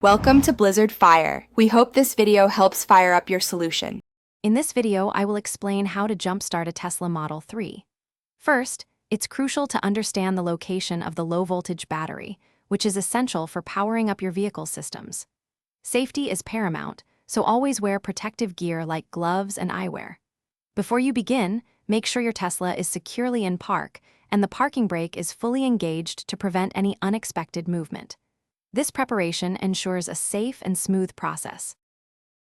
Welcome to Blizzard Fire. We hope this video helps fire up your solution. In this video, I will explain how to jumpstart a Tesla Model 3. First, it's crucial to understand the location of the low-voltage battery, which is essential for powering up your vehicle systems. Safety is paramount, so always wear protective gear like gloves and eyewear. Before you begin, make sure your Tesla is securely in park and the parking brake is fully engaged to prevent any unexpected movement. This preparation ensures a safe and smooth process.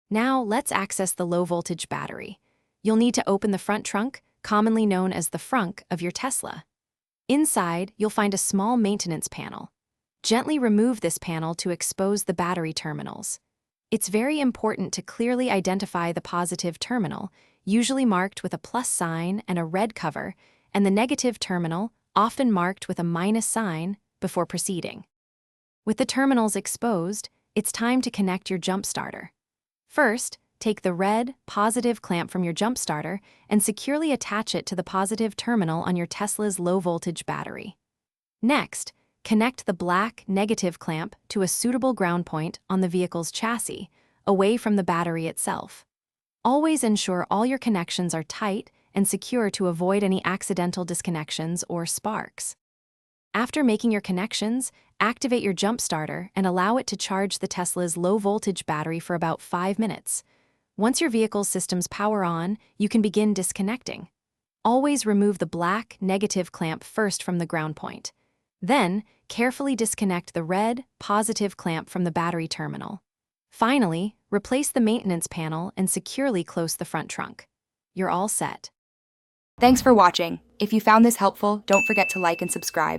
Now, let's access the low-voltage battery. You'll need to open the front trunk, commonly known as the frunk, of your Tesla. Inside, you'll find a small maintenance panel. Gently remove this panel to expose the battery terminals. It's very important to clearly identify the positive terminal, usually marked with a plus sign and a red cover, and the negative terminal, often marked with a minus sign, before proceeding. With the terminals exposed, it's time to connect your jump starter. First, take the red, positive clamp from your jump starter and securely attach it to the positive terminal on your Tesla's low-voltage battery. Next, connect the black, negative clamp to a suitable ground point on the vehicle's chassis, away from the battery itself. Always ensure all your connections are tight and secure to avoid any accidental disconnections or sparks. After making your connections, activate your jump starter and allow it to charge the Tesla's low-voltage battery for about 5 minutes. Once your vehicle's systems power on, you can begin disconnecting. Always remove the black, negative clamp first from the ground point. Then, carefully disconnect the red, positive clamp from the battery terminal. Finally, replace the maintenance panel and securely close the front trunk. You're all set. Thanks for watching. If you found this helpful, don't forget to like and subscribe.